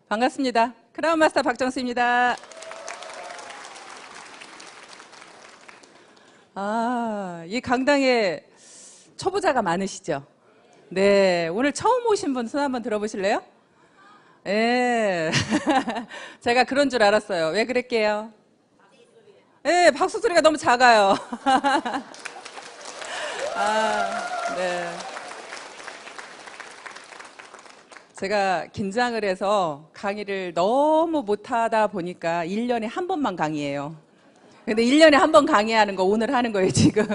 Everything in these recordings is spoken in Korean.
반갑습니다. 크라운 마스터 박정수입니다. 이 강당에 초보자가 많으시죠? 네, 오늘 처음 오신 분 손 한번 들어보실래요? 네, 제가 그런 줄 알았어요. 왜 그랬게요? 네, 박수 소리가 너무 작아요. 네. 제가 긴장을 해서 강의를 너무 못하다 보니까 1년에 한 번만 강의해요. 근데 1년에 한 번 강의하는 거 오늘 하는 거예요, 지금.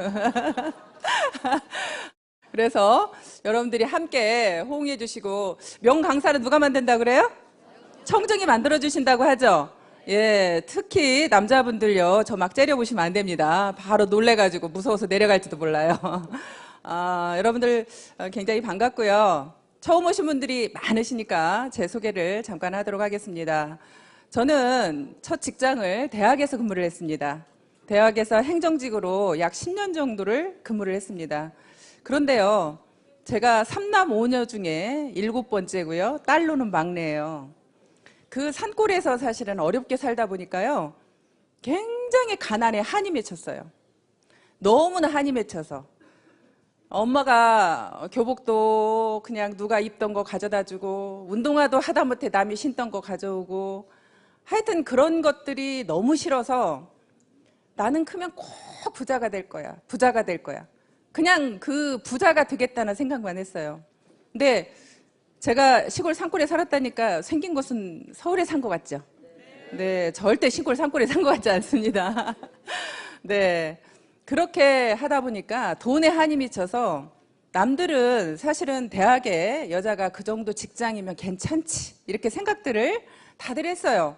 그래서 여러분들이 함께 호응해 주시고, 명강사는 누가 만든다고 그래요? 청중이 만들어 주신다고 하죠? 예, 특히 남자분들요, 저 막 째려보시면 안 됩니다. 바로 놀래가지고 무서워서 내려갈지도 몰라요. 여러분들 굉장히 반갑고요. 처음 오신 분들이 많으시니까 제 소개를 잠깐 하도록 하겠습니다. 저는 첫 직장을 대학에서 근무를 했습니다. 대학에서 행정직으로 약 10년 정도를 근무를 했습니다. 그런데요, 제가 3남 5녀 중에 7번째고요. 딸로는 막내예요. 그 산골에서 사실은 어렵게 살다 보니까요, 굉장히 가난에 한이 맺혔어요. 너무나 한이 맺혀서. 엄마가 교복도 그냥 누가 입던 거 가져다 주고, 운동화도 하다못해 남이 신던 거 가져오고, 하여튼 그런 것들이 너무 싫어서 나는 크면 꼭 부자가 될 거야. 부자가 될 거야. 그냥 그 부자가 되겠다는 생각만 했어요. 근데 제가 시골 산골에 살았다니까 생긴 곳은 서울에 산 것 같죠? 네, 절대 시골 산골에 산 것 같지 않습니다. 네. 그렇게 하다 보니까 돈에 한이 미쳐서 남들은 사실은 대학에 여자가 그 정도 직장이면 괜찮지 이렇게 생각들을 다들 했어요.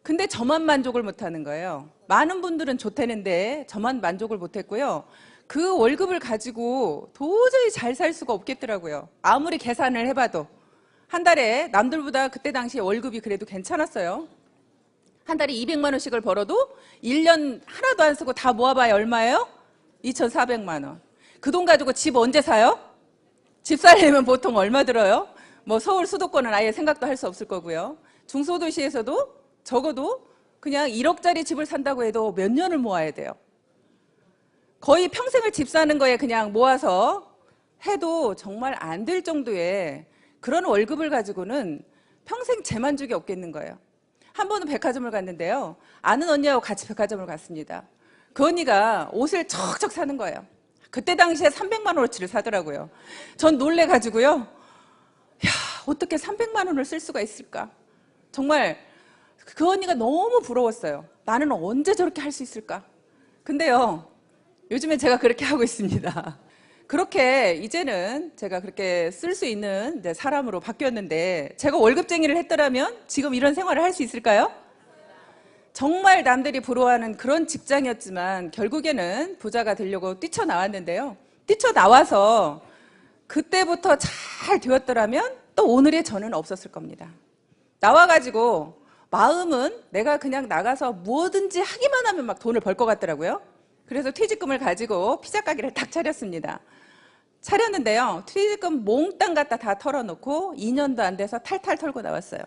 근데 저만 만족을 못하는 거예요. 많은 분들은 좋다는데 저만 만족을 못했고요. 그 월급을 가지고 도저히 잘 살 수가 없겠더라고요. 아무리 계산을 해봐도. 한 달에 남들보다 그때 당시에 월급이 그래도 괜찮았어요. 한 달에 200만 원씩을 벌어도 1년 하나도 안 쓰고 다 모아봐야 얼마예요? 2,400만 원. 그 돈 가지고 집 언제 사요? 집 살려면 보통 얼마 들어요? 뭐 서울 수도권은 아예 생각도 할 수 없을 거고요. 중소도시에서도 적어도 그냥 1억짜리 집을 산다고 해도 몇 년을 모아야 돼요. 거의 평생을 집 사는 거에 그냥 모아서 해도 정말 안 될 정도의 그런 월급을 가지고는 평생 재만족이 없겠는 거예요. 한 번은 백화점을 갔는데요. 아는 언니하고 같이 백화점을 갔습니다. 그 언니가 옷을 척척 사는 거예요. 그때 당시에 300만 원어치를 사더라고요. 전 놀래가지고요. 야, 어떻게 300만 원을 쓸 수가 있을까? 정말 그 언니가 너무 부러웠어요. 나는 언제 저렇게 할 수 있을까? 근데요, 요즘에 제가 그렇게 하고 있습니다. 그렇게 이제는 제가 그렇게 쓸 수 있는 사람으로 바뀌었는데, 제가 월급쟁이를 했더라면 지금 이런 생활을 할 수 있을까요? 정말 남들이 부러워하는 그런 직장이었지만 결국에는 부자가 되려고 뛰쳐나왔는데요. 뛰쳐나와서 그때부터 잘 되었더라면 또 오늘의 저는 없었을 겁니다. 나와가지고 마음은 내가 그냥 나가서 뭐든지 하기만 하면 막 돈을 벌 것 같더라고요. 그래서 퇴직금을 가지고 피자 가게를 딱 차렸습니다. 차렸는데요. 퇴직금 몽땅 갖다 다 털어놓고 2년도 안 돼서 탈탈 털고 나왔어요.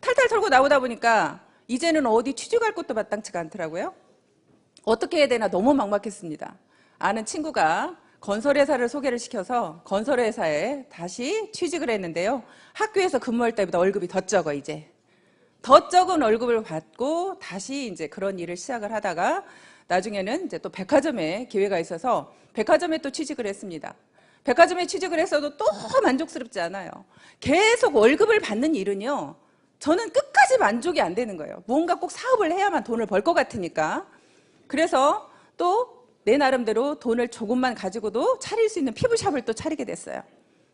탈탈 털고 나오다 보니까 이제는 어디 취직할 곳도 마땅치가 않더라고요. 어떻게 해야 되나 너무 막막했습니다. 아는 친구가 건설회사를 소개를 시켜서 건설회사에 다시 취직을 했는데요. 학교에서 근무할 때보다 월급이 더 적어 이제. 더 적은 월급을 받고 다시 이제 그런 일을 시작을 하다가 나중에는 이제 또 백화점에 기회가 있어서 백화점에 또 취직을 했습니다. 백화점에 취직을 했어도 또 만족스럽지 않아요. 계속 월급을 받는 일은요, 저는 끝까지 만족이 안 되는 거예요. 뭔가 꼭 사업을 해야만 돈을 벌 것 같으니까. 그래서 또 내 나름대로 돈을 조금만 가지고도 차릴 수 있는 피부샵을 또 차리게 됐어요.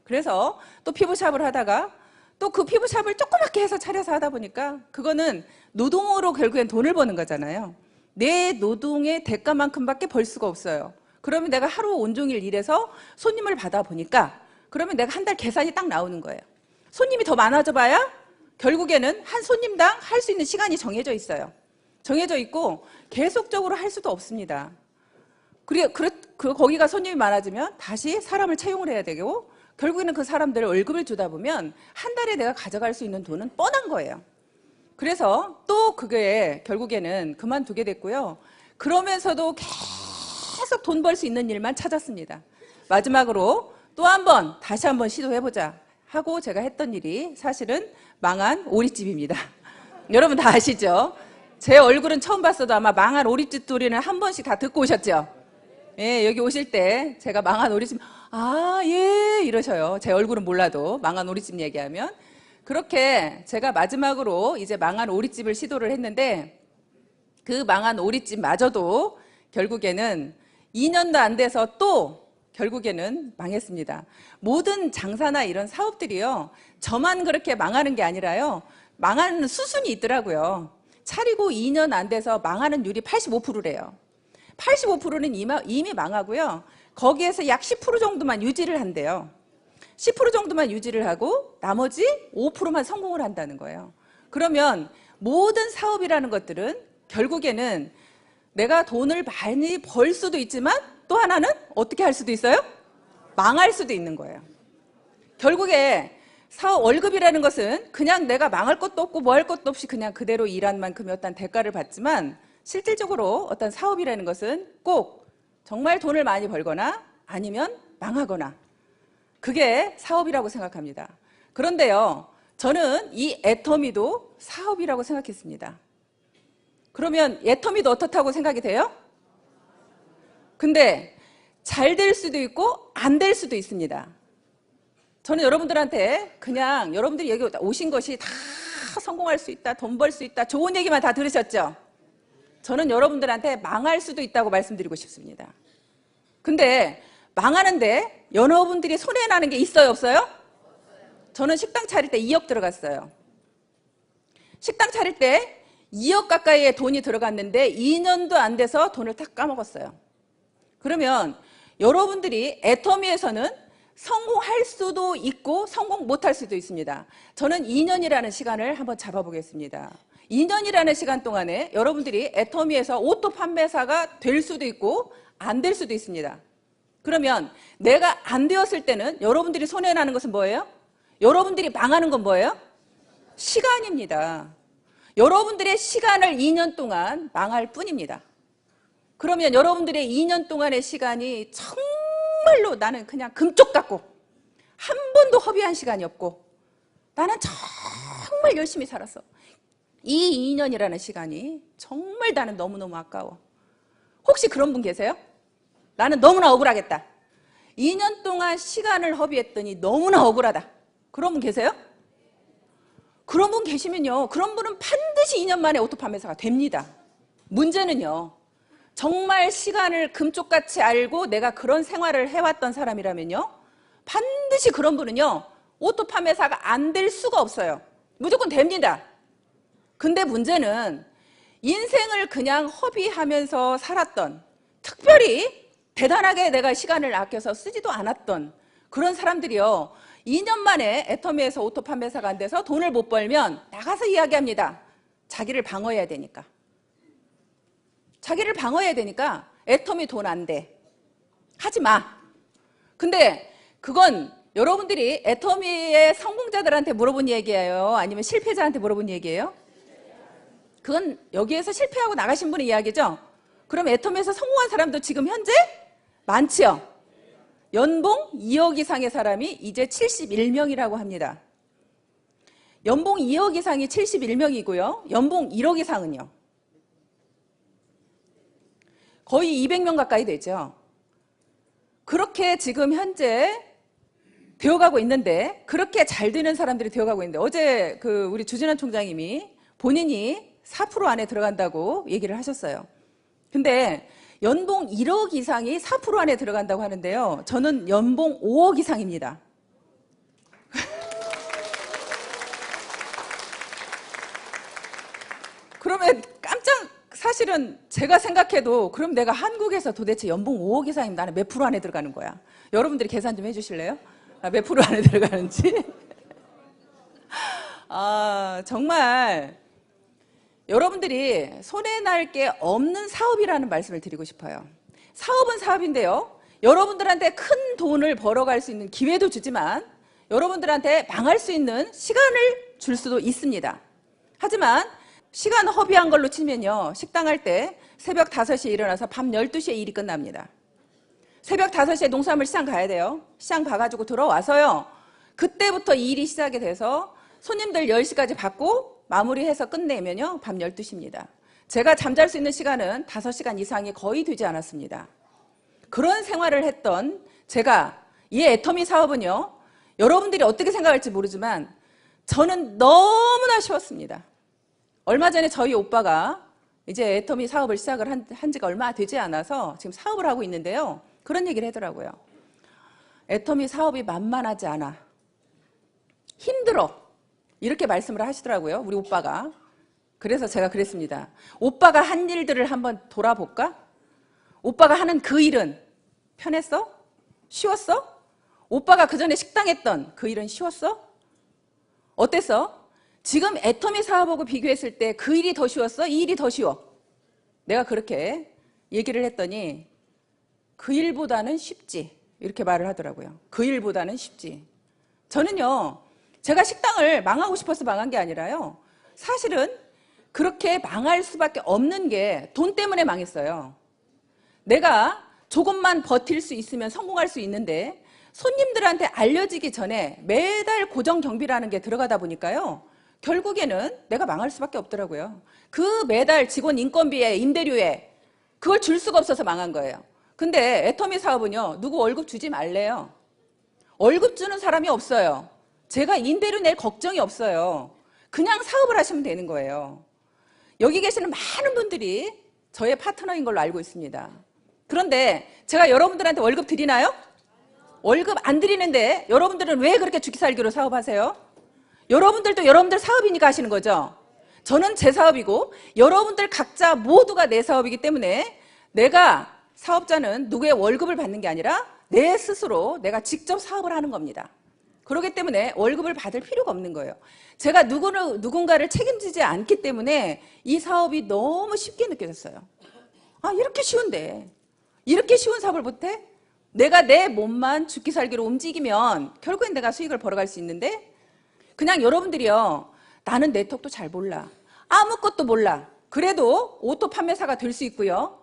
그래서 또 피부샵을 하다가 또 그 피부샵을 조그맣게 해서 차려서 하다 보니까 그거는 노동으로 결국엔 돈을 버는 거잖아요. 내 노동의 대가만큼밖에 벌 수가 없어요. 그러면 내가 하루 온종일 일해서 손님을 받아보니까 그러면 내가 한 달 계산이 딱 나오는 거예요. 손님이 더 많아져 봐야 결국에는 한 손님당 할 수 있는 시간이 정해져 있어요. 정해져 있고 계속적으로 할 수도 없습니다. 거기가 손님이 많아지면 다시 사람을 채용을 해야 되고, 결국에는 그 사람들 월급을 주다 보면 한 달에 내가 가져갈 수 있는 돈은 뻔한 거예요. 그래서 또 그게 결국에는 그만두게 됐고요. 그러면서도 계속 돈 벌 수 있는 일만 찾았습니다. 마지막으로 또 한 번 다시 한번 시도해보자 하고 제가 했던 일이 사실은 망한 오리집입니다. 여러분 다 아시죠? 제 얼굴은 처음 봤어도 아마 망한 오리집 소리는 한 번씩 다 듣고 오셨죠? 예, 여기 오실 때 제가 망한 오리집, 아, 예, 이러셔요. 제 얼굴은 몰라도 망한 오리집 얘기하면. 그렇게 제가 마지막으로 이제 망한 오리집을 시도를 했는데 그 망한 오리집마저도 결국에는 2년도 안 돼서 또 결국에는 망했습니다. 모든 장사나 이런 사업들이요, 저만 그렇게 망하는 게 아니라요, 망하는 수순이 있더라고요. 차리고 2년 안 돼서 망하는 율이 85%래요. 85%는 이미 망하고요. 거기에서 약 10% 정도만 유지를 한대요. 10% 정도만 유지를 하고 나머지 5%만 성공을 한다는 거예요. 그러면 모든 사업이라는 것들은 결국에는 내가 돈을 많이 벌 수도 있지만 또 하나는 어떻게 할 수도 있어요? 망할 수도 있는 거예요. 결국에 사업 월급이라는 것은 그냥 내가 망할 것도 없고 뭐 할 것도 없이 그냥 그대로 일한 만큼의 어떤 대가를 받지만 실질적으로 어떤 사업이라는 것은 꼭 정말 돈을 많이 벌거나 아니면 망하거나 그게 사업이라고 생각합니다. 그런데요, 저는 이 애터미도 사업이라고 생각했습니다. 그러면 애터미도 어떻다고 생각이 돼요? 근데 잘 될 수도 있고 안 될 수도 있습니다. 저는 여러분들한테 그냥 여러분들이 여기 오신 것이 다 성공할 수 있다, 돈 벌 수 있다, 좋은 얘기만 다 들으셨죠? 저는 여러분들한테 망할 수도 있다고 말씀드리고 싶습니다. 근데 망하는데 여러분들이 손해나는 게 있어요, 없어요? 저는 식당 차릴 때 2억 들어갔어요. 식당 차릴 때 2억 가까이의 돈이 들어갔는데 2년도 안 돼서 돈을 다 까먹었어요. 그러면 여러분들이 애터미에서는 성공할 수도 있고 성공 못할 수도 있습니다. 저는 2년이라는 시간을 한번 잡아보겠습니다. 2년이라는 시간 동안에 여러분들이 애터미에서 오토 판매사가 될 수도 있고 안 될 수도 있습니다. 그러면 내가 안 되었을 때는 여러분들이 손해나는 것은 뭐예요? 여러분들이 망하는 건 뭐예요? 시간입니다. 여러분들의 시간을 2년 동안 망할 뿐입니다. 그러면 여러분들의 2년 동안의 시간이 정말로 나는 그냥 금쪽 같고 한 번도 허비한 시간이 없고 나는 정말 열심히 살았어. 이 2년이라는 시간이 정말 나는 너무너무 아까워. 혹시 그런 분 계세요? 나는 너무나 억울하겠다. 2년 동안 시간을 허비했더니 너무나 억울하다. 그런 분 계세요? 그런 분 계시면요, 그런 분은 반드시 2년 만에 오토 판매사가 됩니다. 문제는요, 정말 시간을 금쪽같이 알고 내가 그런 생활을 해왔던 사람이라면요, 반드시 그런 분은요, 오토 판매사가 안 될 수가 없어요. 무조건 됩니다. 근데 문제는 인생을 그냥 허비하면서 살았던, 특별히 대단하게 내가 시간을 아껴서 쓰지도 않았던 그런 사람들이요, 2년 만에 애터미에서 오토 판매사가 안 돼서 돈을 못 벌면 나가서 이야기합니다. 자기를 방어해야 되니까. 자기를 방어해야 되니까 애터미 돈 안 돼. 하지 마. 근데 그건 여러분들이 애터미의 성공자들한테 물어본 얘기예요? 아니면 실패자한테 물어본 얘기예요? 그건 여기에서 실패하고 나가신 분의 이야기죠? 그럼 애터미에서 성공한 사람도 지금 현재 많지요? 연봉 2억 이상의 사람이 이제 71명이라고 합니다. 연봉 2억 이상이 71명이고요. 연봉 1억 이상은요? 거의 200명 가까이 되죠. 그렇게 지금 현재 되어가고 있는데, 그렇게 잘 되는 사람들이 되어가고 있는데, 어제 우리 주진환 총장님이 본인이 4% 안에 들어간다고 얘기를 하셨어요. 근데 연봉 1억 이상이 4% 안에 들어간다고 하는데요, 저는 연봉 5억 이상입니다. 그러면 사실은 제가 생각해도 그럼 내가 한국에서 도대체 연봉 5억 이상이면 나는 몇 프로 안에 들어가는 거야? 여러분들이 계산 좀 해주실래요? 몇 프로 안에 들어가는지? 정말 여러분들이 손해날 게 없는 사업이라는 말씀을 드리고 싶어요. 사업은 사업인데요, 여러분들한테 큰 돈을 벌어갈 수 있는 기회도 주지만 여러분들한테 망할 수 있는 시간을 줄 수도 있습니다. 하지만 시간 허비한 걸로 치면요, 식당 할 때 새벽 5시에 일어나서 밤 12시에 일이 끝납니다. 새벽 5시에 농산물 시장 가야 돼요. 시장 가가지고 들어와서요, 그때부터 일이 시작이 돼서 손님들 10시까지 받고 마무리해서 끝내면요 밤 12시입니다. 제가 잠잘 수 있는 시간은 5시간 이상이 거의 되지 않았습니다. 그런 생활을 했던 제가, 이 애터미 사업은요, 여러분들이 어떻게 생각할지 모르지만 저는 너무나 쉬웠습니다. 얼마 전에 저희 오빠가 이제 애터미 사업을 시작을 한 지가 얼마 되지 않아서 지금 사업을 하고 있는데요, 그런 얘기를 하더라고요. 애터미 사업이 만만하지 않아. 힘들어. 이렇게 말씀을 하시더라고요, 우리 오빠가. 그래서 제가 그랬습니다. 오빠가 한 일들을 한번 돌아볼까? 오빠가 하는 그 일은 편했어? 쉬웠어? 오빠가 그 전에 식당 했던 그 일은 쉬웠어? 어땠어? 지금 애터미 사업하고 비교했을 때 그 일이 더 쉬웠어? 이 일이 더 쉬워? 내가 그렇게 얘기를 했더니 그 일보다는 쉽지, 이렇게 말을 하더라고요. 그 일보다는 쉽지. 저는요, 제가 식당을 망하고 싶어서 망한 게 아니라요, 사실은 그렇게 망할 수밖에 없는 게 돈 때문에 망했어요. 내가 조금만 버틸 수 있으면 성공할 수 있는데 손님들한테 알려지기 전에 매달 고정 경비라는 게 들어가다 보니까요, 결국에는 내가 망할 수밖에 없더라고요. 그 매달 직원 인건비에 임대료에 그걸 줄 수가 없어서 망한 거예요. 근데 애터미 사업은요, 누구 월급 주지 말래요. 월급 주는 사람이 없어요. 제가 임대료 낼 걱정이 없어요. 그냥 사업을 하시면 되는 거예요. 여기 계시는 많은 분들이 저의 파트너인 걸로 알고 있습니다. 그런데 제가 여러분들한테 월급 드리나요? 월급 안 드리는데 여러분들은 왜 그렇게 죽기 살기로 사업하세요? 여러분들도 여러분들 사업이니까 하시는 거죠. 저는 제 사업이고 여러분들 각자 모두가 내 사업이기 때문에 내가, 사업자는 누구의 월급을 받는 게 아니라 내 스스로 내가 직접 사업을 하는 겁니다. 그렇기 때문에 월급을 받을 필요가 없는 거예요. 제가 누군가를 책임지지 않기 때문에 이 사업이 너무 쉽게 느껴졌어요. 아, 이렇게 쉬운데, 이렇게 쉬운 사업을 못해? 내가 내 몸만 죽기 살기로 움직이면 결국엔 내가 수익을 벌어갈 수 있는데, 그냥 여러분들이요, 나는 네트워크도 잘 몰라, 아무것도 몰라, 그래도 오토 판매사가 될 수 있고요.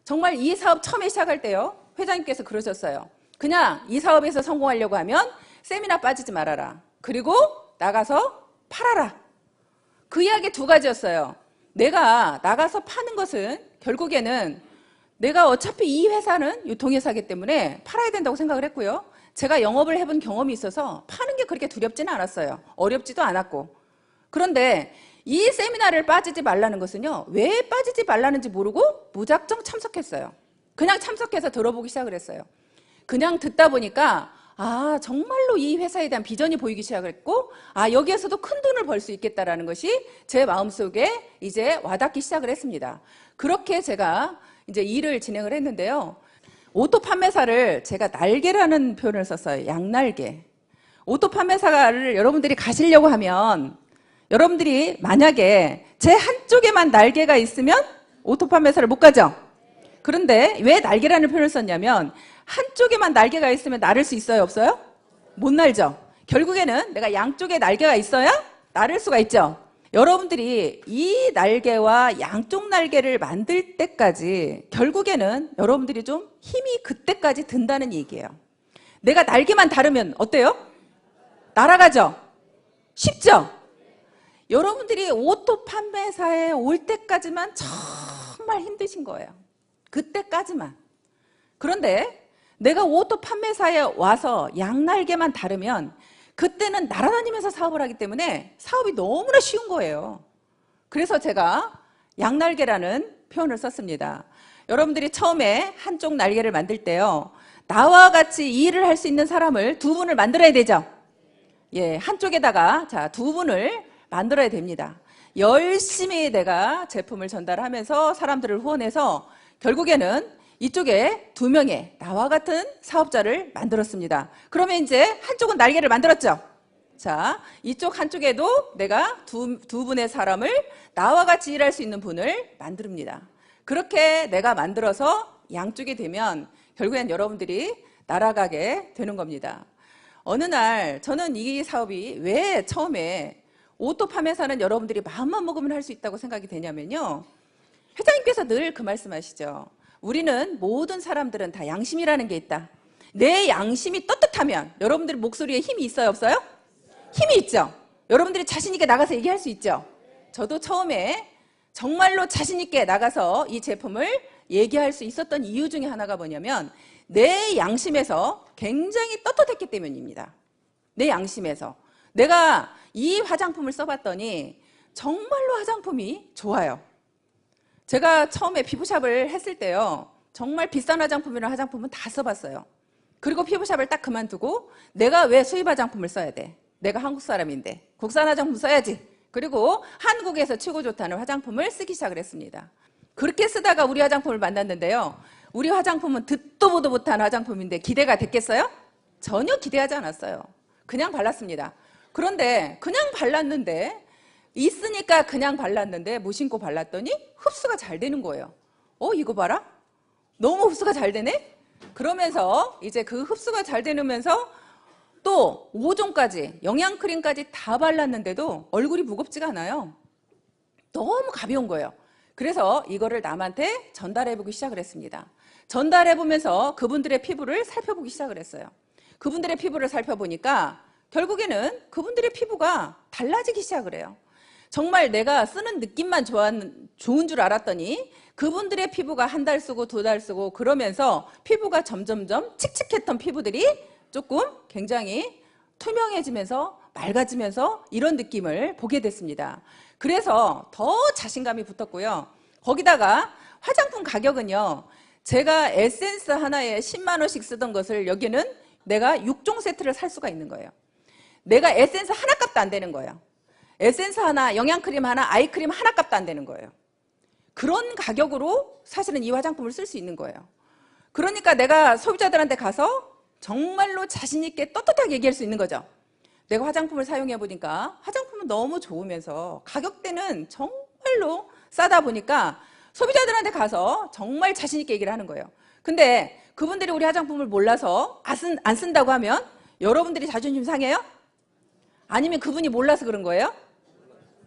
정말 이 사업 처음에 시작할 때요, 회장님께서 그러셨어요. 그냥 이 사업에서 성공하려고 하면 세미나 빠지지 말아라. 그리고 나가서 팔아라. 그 이야기 두 가지였어요. 내가 나가서 파는 것은 결국에는 내가 어차피 이 회사는 유통회사이기 때문에 팔아야 된다고 생각을 했고요. 제가 영업을 해본 경험이 있어서 파는 게 그렇게 두렵지는 않았어요. 어렵지도 않았고. 그런데 이 세미나를 빠지지 말라는 것은요, 왜 빠지지 말라는지 모르고 무작정 참석했어요. 그냥 참석해서 들어보기 시작을 했어요. 그냥 듣다 보니까 아, 정말로 이 회사에 대한 비전이 보이기 시작했고, 아, 여기에서도 큰 돈을 벌 수 있겠다라는 것이 제 마음속에 이제 와닿기 시작을 했습니다. 그렇게 제가 이제 일을 진행을 했는데요. 오토 판매사를 제가 날개라는 표현을 썼어요. 양날개. 오토 판매사를 여러분들이 가시려고 하면, 여러분들이 만약에 제 한쪽에만 날개가 있으면 오토 판매사를 못 가죠? 그런데 왜 날개라는 표현을 썼냐면, 한쪽에만 날개가 있으면 날을 수 있어요, 없어요? 못 날죠. 결국에는 내가 양쪽에 날개가 있어야 날을 수가 있죠. 여러분들이 이 날개와 양쪽 날개를 만들 때까지 결국에는 여러분들이 좀 힘이 그때까지 든다는 얘기예요. 내가 날개만 다르면 어때요? 날아가죠? 쉽죠? 여러분들이 오토 판매사에 올 때까지만 정말 힘드신 거예요. 그때까지만. 그런데 내가 오토 판매사에 와서 양날개만 다르면 그때는 날아다니면서 사업을 하기 때문에 사업이 너무나 쉬운 거예요. 그래서 제가 양날개라는 표현을 썼습니다. 여러분들이 처음에 한쪽 날개를 만들 때요, 나와 같이 일을 할 수 있는 사람을 두 분을 만들어야 되죠. 예, 한쪽에다가 자, 두 분을 만들어야 됩니다. 열심히 내가 제품을 전달하면서 사람들을 후원해서 결국에는 이쪽에 2명의 나와 같은 사업자를 만들었습니다. 그러면 이제 한쪽은 날개를 만들었죠. 자, 이쪽 한쪽에도 내가 두 분의 사람을 나와 같이 일할 수 있는 분을 만듭니다. 그렇게 내가 만들어서 양쪽이 되면 결국엔 여러분들이 날아가게 되는 겁니다. 어느 날 저는 이 사업이 왜 처음에 오토 판매사는 여러분들이 마음만 먹으면 할 수 있다고 생각이 되냐면요. 회장님께서 늘 그 말씀하시죠. 우리는 모든 사람들은 다 양심이라는 게 있다. 내 양심이 떳떳하면 여러분들 목소리에 힘이 있어요, 없어요? 힘이 있죠. 여러분들이 자신 있게 나가서 얘기할 수 있죠. 저도 처음에 정말로 자신 있게 나가서 이 제품을 얘기할 수 있었던 이유 중에 하나가 뭐냐면 내 양심에서 굉장히 떳떳했기 때문입니다. 내 양심에서. 내가 이 화장품을 써봤더니 정말로 화장품이 좋아요. 제가 처음에 피부샵을 했을 때요. 정말 비싼 화장품이랑 화장품은 다 써봤어요. 그리고 피부샵을 딱 그만두고 내가 왜 수입 화장품을 써야 돼? 내가 한국 사람인데 국산 화장품 써야지. 그리고 한국에서 최고 좋다는 화장품을 쓰기 시작을 했습니다. 그렇게 쓰다가 우리 화장품을 만났는데요. 우리 화장품은 듣도 보도 못한 화장품인데 기대가 됐겠어요? 전혀 기대하지 않았어요. 그냥 발랐습니다. 그런데 그냥 발랐는데 있으니까 그냥 발랐는데 무심코 발랐더니 흡수가 잘 되는 거예요. 이거 봐라. 너무 흡수가 잘 되네? 그러면서 이제 그 흡수가 잘 되면서 또 5종까지 영양크림까지 다 발랐는데도 얼굴이 무겁지가 않아요. 너무 가벼운 거예요. 그래서 이거를 남한테 전달해보기 시작을 했습니다. 전달해보면서 그분들의 피부를 살펴보기 시작을 했어요. 그분들의 피부를 살펴보니까 결국에는 그분들의 피부가 달라지기 시작을 해요. 정말 내가 쓰는 느낌만 좋은 줄 알았더니 그분들의 피부가 한 달 쓰고 2달 쓰고 그러면서 피부가 점점점 칙칙했던 피부들이 조금 굉장히 투명해지면서 맑아지면서 이런 느낌을 보게 됐습니다. 그래서 더 자신감이 붙었고요. 거기다가 화장품 가격은요. 제가 에센스 하나에 10만 원씩 쓰던 것을 여기는 내가 6종 세트를 살 수가 있는 거예요. 내가 에센스 하나 값도 안 되는 거예요. 에센스 하나, 영양크림 하나, 아이크림 하나 값도 안 되는 거예요. 그런 가격으로 사실은 이 화장품을 쓸 수 있는 거예요. 그러니까 내가 소비자들한테 가서 정말로 자신 있게 떳떳하게 얘기할 수 있는 거죠. 내가 화장품을 사용해 보니까 화장품은 너무 좋으면서 가격대는 정말로 싸다 보니까 소비자들한테 가서 정말 자신 있게 얘기를 하는 거예요. 근데 그분들이 우리 화장품을 몰라서 안 쓴다고 하면 여러분들이 자존심 상해요? 아니면 그분이 몰라서 그런 거예요?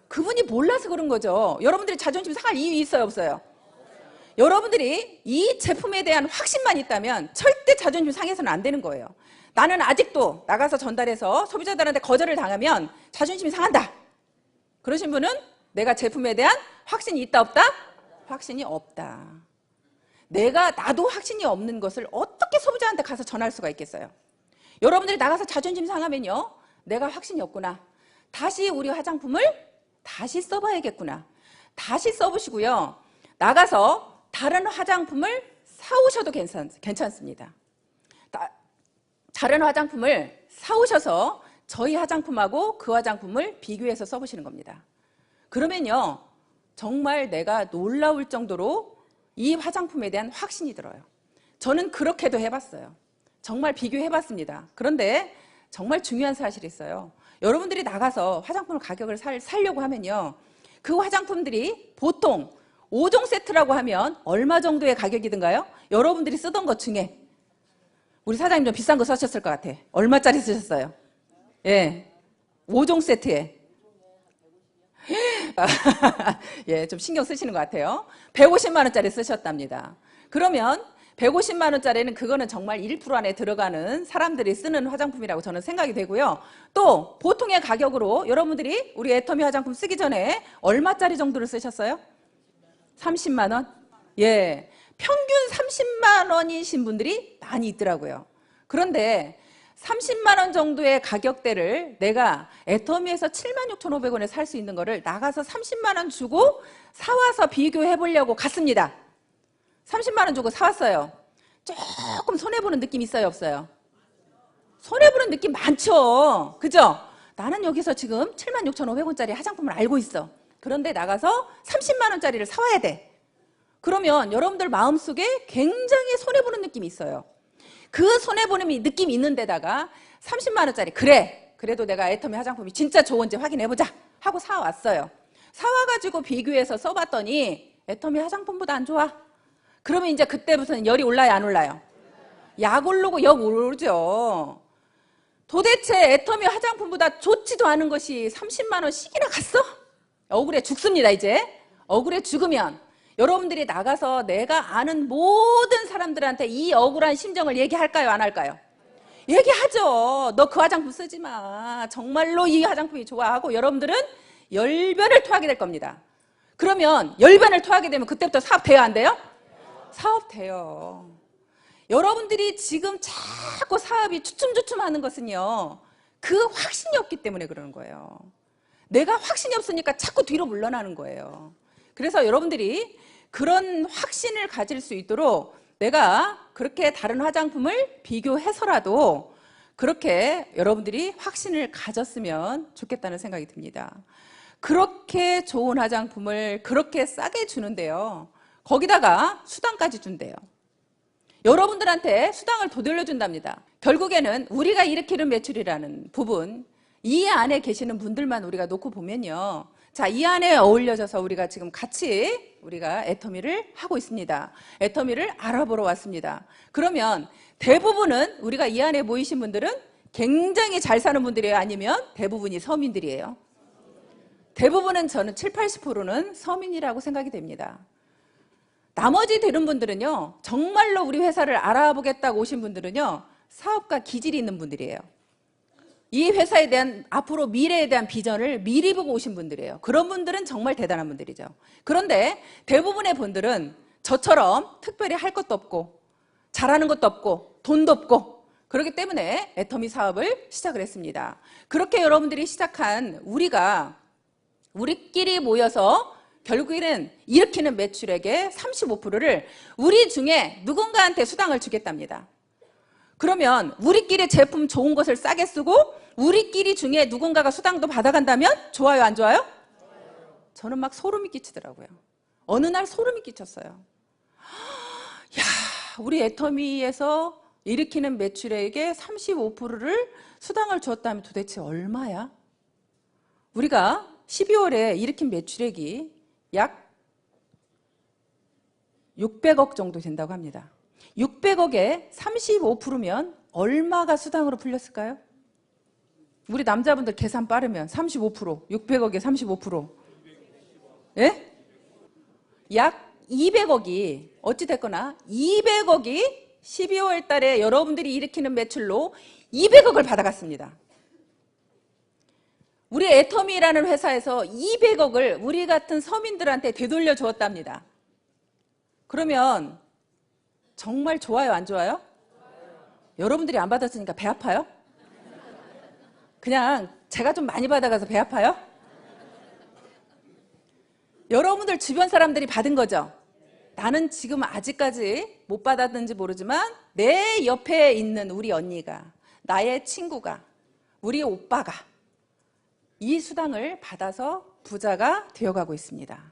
그분이 몰라서 그런 거죠. 여러분들이 자존심 상할 이유 있어요, 없어요? 여러분들이 이 제품에 대한 확신만 있다면 절대 자존심 상해서는 안 되는 거예요. 나는 아직도 나가서 전달해서 소비자들한테 거절을 당하면 자존심이 상한다. 그러신 분은 내가 제품에 대한 확신이 있다, 없다? 확신이 없다. 나도 확신이 없는 것을 어떻게 소비자한테 가서 전할 수가 있겠어요? 여러분들이 나가서 자존심 상하면요. 내가 확신이 없구나. 다시 우리 화장품을 다시 써봐야겠구나. 다시 써보시고요. 나가서 다른 화장품을 사오셔도 괜찮습니다. 다른 화장품을 사오셔서 저희 화장품하고 그 화장품을 비교해서 써보시는 겁니다. 그러면요. 정말 내가 놀라울 정도로 이 화장품에 대한 확신이 들어요. 저는 그렇게도 해봤어요. 정말 비교해봤습니다. 그런데 정말 중요한 사실이 있어요. 여러분들이 나가서 화장품 가격을 살려고 하면요. 그 화장품들이 보통 5종 세트라고 하면 얼마 정도의 가격이든가요? 여러분들이 쓰던 것 중에 우리 사장님 좀 비싼 거 쓰셨을 것 같아. 얼마짜리 쓰셨어요? 예, 5종 세트에 예, 좀 신경 쓰시는 것 같아요. 150만 원짜리 쓰셨답니다. 그러면 150만 원짜리는 그거는 정말 1% 안에 들어가는 사람들이 쓰는 화장품이라고 저는 생각이 되고요. 또 보통의 가격으로 여러분들이 우리 애터미 화장품 쓰기 전에 얼마짜리 정도를 쓰셨어요? 30만 원? 예, 평균 30만 원이신 분들이 많이 있더라고요. 그런데 30만 원 정도의 가격대를 내가 애터미에서 76,500원에 살 수 있는 거를 나가서 30만 원 주고 사와서 비교해 보려고 갔습니다. 30만 원 주고 사왔어요. 조금 손해보는 느낌 있어요, 없어요? 손해보는 느낌 많죠? 그죠? 나는 여기서 지금 76,500원짜리 화장품을 알고 있어. 그런데 나가서 30만 원짜리를 사와야 돼. 그러면 여러분들 마음속에 굉장히 손해보는 느낌이 있어요. 그 손해보는 느낌이 있는 데다가 30만 원짜리 그래도 내가 애터미 화장품이 진짜 좋은지 확인해보자 하고 사왔어요. 사와가지고 비교해서 써봤더니 애터미 화장품보다 안 좋아. 그러면 이제 그때부터는 열이 올라요, 안 올라요? 약 오르고 역 오르죠. 도대체 애터미 화장품보다 좋지도 않은 것이 30만 원씩이나 갔어? 억울해 죽습니다. 이제 억울해 죽으면 여러분들이 나가서 내가 아는 모든 사람들한테 이 억울한 심정을 얘기할까요? 안 할까요? 얘기하죠. 너 그 화장품 쓰지 마. 정말로 이 화장품이 좋아하고 여러분들은 열변을 토하게 될 겁니다. 그러면 열변을 토하게 되면 그때부터 사업 돼요? 안 돼요? 사업 돼요. 여러분들이 지금 자꾸 사업이 주춤주춤하는 것은요, 그 확신이 없기 때문에 그러는 거예요. 내가 확신이 없으니까 자꾸 뒤로 물러나는 거예요. 그래서 여러분들이 그런 확신을 가질 수 있도록 내가 그렇게 다른 화장품을 비교해서라도 그렇게 여러분들이 확신을 가졌으면 좋겠다는 생각이 듭니다. 그렇게 좋은 화장품을 그렇게 싸게 주는데요, 거기다가 수당까지 준대요. 여러분들한테 수당을 더 돌려준답니다. 결국에는 우리가 일으키는 매출이라는 부분, 이 안에 계시는 분들만 우리가 놓고 보면요, 자, 이 안에 어울려져서 우리가 지금 같이 우리가 애터미를 하고 있습니다. 애터미를 알아보러 왔습니다. 그러면 대부분은 우리가 이 안에 모이신 분들은 굉장히 잘 사는 분들이에요? 아니면 대부분이 서민들이에요? 대부분은 저는 7, 80%는 서민이라고 생각이 됩니다. 나머지 되는 분들은요, 정말로 우리 회사를 알아보겠다고 오신 분들은요, 사업가 기질이 있는 분들이에요. 이 회사에 대한 앞으로 미래에 대한 비전을 미리 보고 오신 분들이에요. 그런 분들은 정말 대단한 분들이죠. 그런데 대부분의 분들은 저처럼 특별히 할 것도 없고 잘하는 것도 없고 돈도 없고 그렇기 때문에 애터미 사업을 시작을 했습니다. 그렇게 여러분들이 시작한 우리끼리 모여서 결국에는 일으키는 매출액의 35%를 우리 중에 누군가한테 수당을 주겠답니다. 그러면 우리끼리 제품 좋은 것을 싸게 쓰고 우리끼리 중에 누군가가 수당도 받아간다면 좋아요, 안 좋아요? 저는 막 소름이 끼치더라고요. 어느 날 소름이 끼쳤어요. 야, 우리 애터미에서 일으키는 매출액의 35%를 수당을 줬다면 도대체 얼마야? 우리가 12월에 일으킨 매출액이 약 600억 정도 된다고 합니다. 600억에 35%면 얼마가 수당으로 풀렸을까요? 우리 남자분들 계산 빠르면 35%, 600억에 35%. 예? 약 200억이 어찌됐거나 200억이 12월 달에 여러분들이 일으키는 매출로 200억을 받아갔습니다. 우리 애터미라는 회사에서 200억을 우리 같은 서민들한테 되돌려 주었답니다. 그러면 정말 좋아요, 안 좋아요? 여러분들이 안 받았으니까 배 아파요? 그냥 제가 좀 많이 받아가서 배 아파요? 여러분들 주변 사람들이 받은 거죠? 나는 지금 아직까지 못 받았는지 모르지만 내 옆에 있는 우리 언니가, 나의 친구가, 우리 오빠가 이 수당을 받아서 부자가 되어가고 있습니다.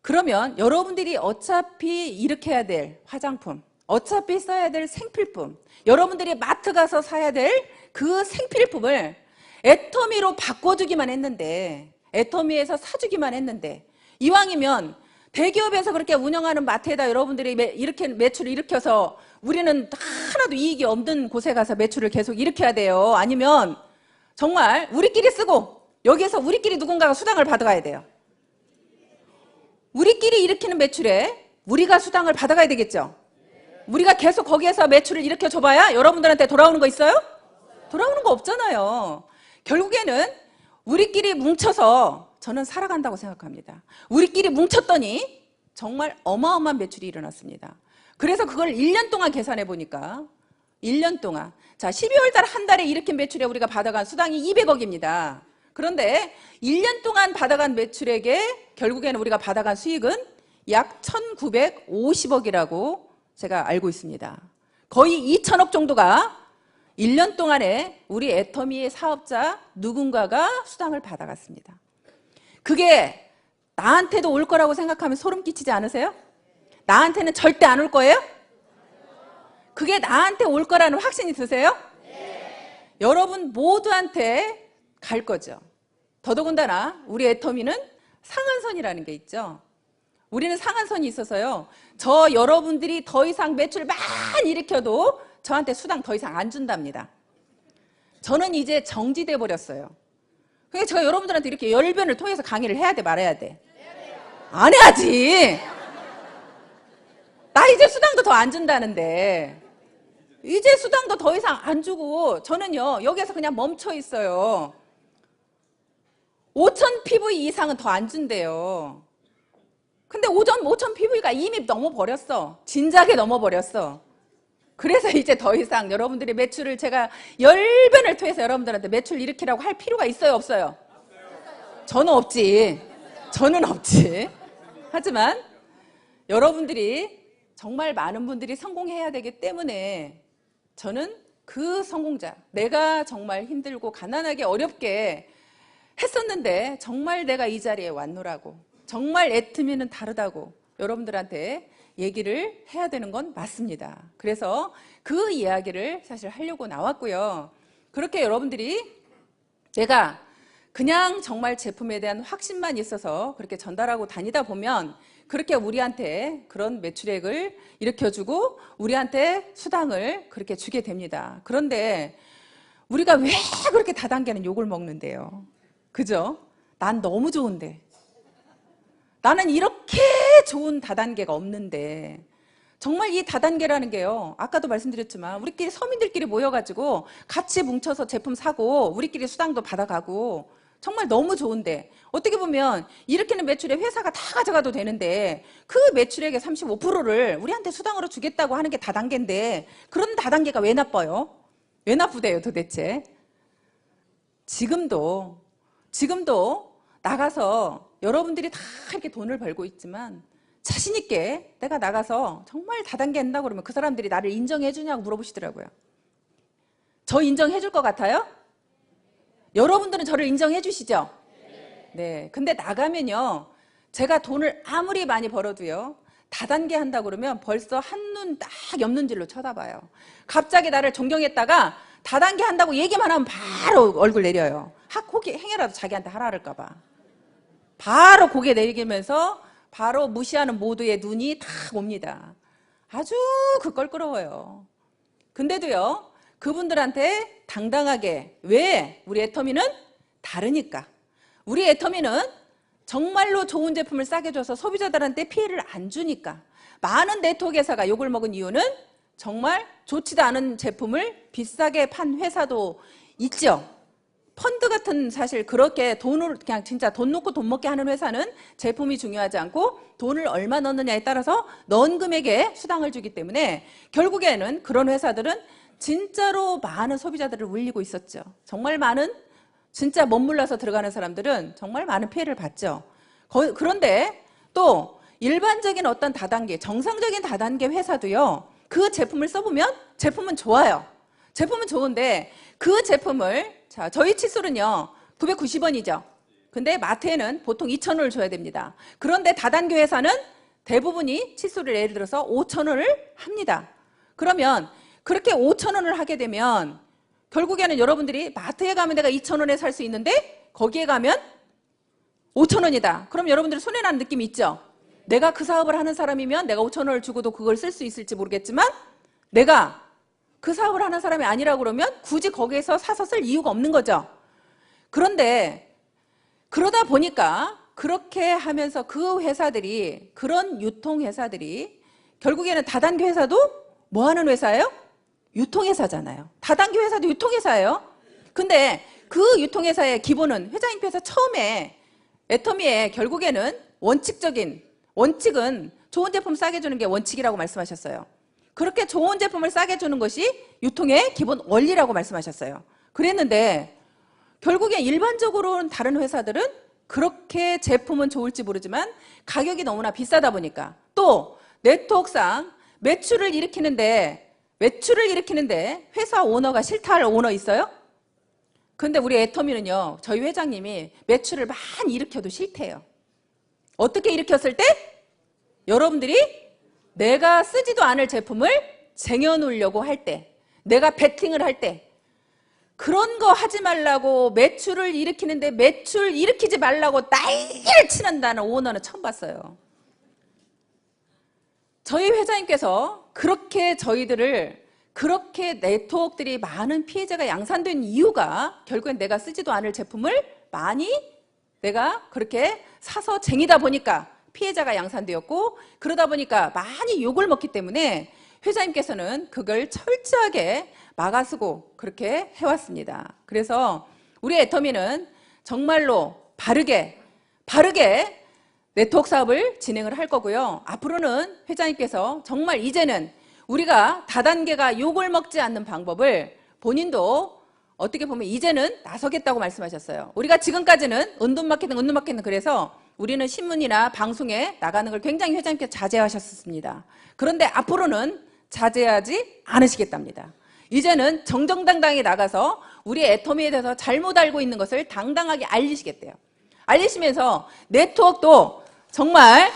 그러면 여러분들이 어차피 일으켜야 될 화장품, 어차피 써야 될 생필품, 여러분들이 마트 가서 사야 될 그 생필품을 애터미로 바꿔주기만 했는데, 애터미에서 사주기만 했는데, 이왕이면 대기업에서 그렇게 운영하는 마트에다 여러분들이 이렇게 매출을 일으켜서 우리는 하나도 이익이 없는 곳에 가서 매출을 계속 일으켜야 돼요. 아니면 정말 우리끼리 쓰고 여기에서 우리끼리 누군가가 수당을 받아가야 돼요. 우리끼리 일으키는 매출에 우리가 수당을 받아가야 되겠죠. 우리가 계속 거기에서 매출을 일으켜 줘봐야 여러분들한테 돌아오는 거 있어요? 돌아오는 거 없잖아요. 결국에는 우리끼리 뭉쳐서 저는 살아간다고 생각합니다. 우리끼리 뭉쳤더니 정말 어마어마한 매출이 일어났습니다. 그래서 그걸 1년 동안 계산해 보니까 1년 동안, 자, 12월 달 한 달에 일으킨 매출에 우리가 받아간 수당이 200억입니다. 그런데 1년 동안 받아간 매출액에 결국에는 우리가 받아간 수익은 약 1950억이라고 제가 알고 있습니다. 거의 2천억 정도가 1년 동안에 우리 애터미의 사업자 누군가가 수당을 받아갔습니다. 그게 나한테도 올 거라고 생각하면 소름 끼치지 않으세요? 나한테는 절대 안 올 거예요? 그게 나한테 올 거라는 확신이 드세요? 네. 여러분 모두한테 갈 거죠. 더더군다나 우리 애터미는 상한선이라는 게 있죠. 우리는 상한선이 있어서요. 저 여러분들이 더 이상 매출 많이 일으켜도 저한테 수당 더 이상 안 준답니다. 저는 이제 정지돼 버렸어요. 그러니까 제가 여러분들한테 이렇게 열변을 통해서 강의를 해야 돼, 말아야 돼? 안 해야지. 나 이제 수당도 더 안 준다는데. 이제 수당도 더 이상 안 주고 저는요 여기에서 그냥 멈춰 있어요. 5,000 PV 이상은 더 안 준대요. 근데 5,000 PV가 이미 넘어버렸어. 진작에 넘어버렸어. 그래서 이제 더 이상 여러분들의 매출을 제가 열변을 통해서 여러분들한테 매출 일으키라고 할 필요가 있어요, 없어요? 저는 없지. 저는 없지. 하지만 여러분들이 정말 많은 분들이 성공해야 되기 때문에 저는 그 성공자, 내가 정말 힘들고 가난하게 어렵게 했었는데 정말 내가 이 자리에 왔노라고, 정말 애터미는 다르다고 여러분들한테 얘기를 해야 되는 건 맞습니다. 그래서 그 이야기를 사실 하려고 나왔고요. 그렇게 여러분들이 내가 그냥 정말 제품에 대한 확신만 있어서 그렇게 전달하고 다니다 보면 그렇게 우리한테 그런 매출액을 일으켜주고 우리한테 수당을 그렇게 주게 됩니다. 그런데 우리가 왜 그렇게 다단계는 욕을 먹는데요? 그죠? 난 너무 좋은데. 나는 이렇게 좋은 다단계가 없는데. 정말 이 다단계라는 게요, 아까도 말씀드렸지만 우리끼리 서민들끼리 모여가지고 같이 뭉쳐서 제품 사고 우리끼리 수당도 받아가고 정말 너무 좋은데, 어떻게 보면 일으키는 매출에 회사가 다 가져가도 되는데 그 매출액의 35%를 우리한테 수당으로 주겠다고 하는 게 다단계인데, 그런 다단계가 왜 나빠요? 왜 나쁘대요 도대체? 지금도 나가서 여러분들이 다 이렇게 돈을 벌고 있지만 자신 있게 내가 나가서 정말 다단계 한다고 그러면 그 사람들이 나를 인정해 주냐고 물어보시더라고요. 저 인정해 줄 것 같아요? 여러분들은 저를 인정해 주시죠? 네. 근데 나가면요, 제가 돈을 아무리 많이 벌어도요, 다단계 한다고 그러면 벌써 한눈 딱 옆눈질로 쳐다봐요. 갑자기 나를 존경했다가 다단계 한다고 얘기만 하면 바로 얼굴 내려요. 고개 행여라도 자기한테 하라 그럴까 봐. 바로 고개 내리면서 바로 무시하는 모두의 눈이 다 옵니다. 아주 껄끄러워요. 근데도요, 그분들한테 당당하게, 왜? 우리 애터미는 다르니까. 우리 애터미는 정말로 좋은 제품을 싸게 줘서 소비자들한테 피해를 안 주니까. 많은 네트워크 회사가 욕을 먹은 이유는 정말 좋지도 않은 제품을 비싸게 판 회사도 있죠. 펀드 같은, 사실 그렇게 돈을 그냥 진짜 돈 놓고 돈 먹게 하는 회사는 제품이 중요하지 않고 돈을 얼마 넣느냐에 따라서 넣은 금액에 수당을 주기 때문에 결국에는 그런 회사들은 진짜로 많은 소비자들을 울리고 있었죠. 정말 많은, 진짜 멋물러서 들어가는 사람들은 정말 많은 피해를 봤죠. 그런데 또 일반적인 어떤 다단계, 정상적인 다단계 회사도요, 그 제품을 써보면 제품은 좋아요. 제품은 좋은데 그 제품을, 자, 저희 칫솔은요 990원이죠. 근데 마트에는 보통 2,000원을 줘야 됩니다. 그런데 다단계 회사는 대부분이 칫솔을 예를 들어서 5,000원을 합니다. 그러면 그렇게 5,000원을 하게 되면 결국에는 여러분들이 마트에 가면 내가 2,000원에 살 수 있는데 거기에 가면 5,000원이다. 그럼 여러분들이 손해나는 느낌이 있죠? 내가 그 사업을 하는 사람이면 내가 5,000원을 주고도 그걸 쓸 수 있을지 모르겠지만 내가 그 사업을 하는 사람이 아니라고 그러면 굳이 거기에서 사서 쓸 이유가 없는 거죠. 그런데 그러다 보니까 그렇게 하면서 그 회사들이, 그런 유통회사들이 결국에는 다단계 회사도 뭐 하는 회사예요? 유통회사잖아요. 다단계 회사도 유통회사예요. 근데 그 유통회사의 기본은, 회장님께서 처음에 애터미의 결국에는 원칙은 좋은 제품 싸게 주는 게 원칙이라고 말씀하셨어요. 그렇게 좋은 제품을 싸게 주는 것이 유통의 기본 원리라고 말씀하셨어요. 그랬는데 결국에 일반적으로는 다른 회사들은 그렇게 제품은 좋을지 모르지만 가격이 너무나 비싸다 보니까, 또 네트워크상 매출을 일으키는데 회사 오너가 싫다 할 오너 있어요? 근데 우리 애터미는요, 저희 회장님이 매출을 많이 일으켜도 싫대요. 어떻게 일으켰을 때? 여러분들이 내가 쓰지도 않을 제품을 쟁여놓으려고 할 때, 내가 베팅을 할 때, 그런 거 하지 말라고, 매출을 일으키는데 매출 일으키지 말라고 난리를 치는다는 오너는 처음 봤어요. 저희 회장님께서 그렇게 저희들을 그렇게 네트워크들이 많은 피해자가 양산된 이유가 결국엔 내가 쓰지도 않을 제품을 많이 내가 그렇게 사서 쟁이다 보니까 피해자가 양산되었고, 그러다 보니까 많이 욕을 먹기 때문에 회장님께서는 그걸 철저하게 막아쓰고 그렇게 해왔습니다. 그래서 우리 애터미는 정말로 바르게 네트워크 사업을 진행을 할 거고요. 앞으로는 회장님께서 정말 이제는 우리가 다단계가 욕을 먹지 않는 방법을 본인도 어떻게 보면 이제는 나서겠다고 말씀하셨어요. 우리가 지금까지는 은둔마케팅 그래서 우리는 신문이나 방송에 나가는 걸 굉장히 회장님께서 자제하셨습니다. 그런데 앞으로는 자제하지 않으시겠답니다. 이제는 정정당당히 나가서 우리 애터미에 대해서 잘못 알고 있는 것을 당당하게 알리시겠대요. 알리시면서 네트워크도 정말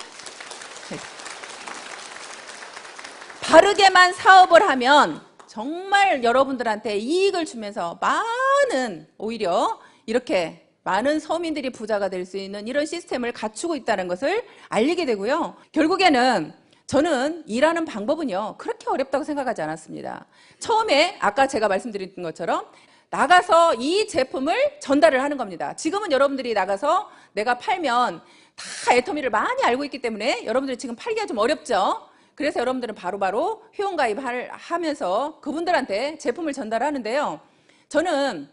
바르게만 사업을 하면 정말 여러분들한테 이익을 주면서 많은, 오히려 이렇게 많은 서민들이 부자가 될 수 있는 이런 시스템을 갖추고 있다는 것을 알리게 되고요. 결국에는 저는 일하는 방법은요, 그렇게 어렵다고 생각하지 않았습니다. 처음에 아까 제가 말씀드린 것처럼 나가서 이 제품을 전달을 하는 겁니다. 지금은 여러분들이 나가서 내가 팔면 다 애터미를 많이 알고 있기 때문에 여러분들이 지금 팔기가 좀 어렵죠. 그래서 여러분들은 바로바로 회원가입을 하면서 그분들한테 제품을 전달하는데요. 저는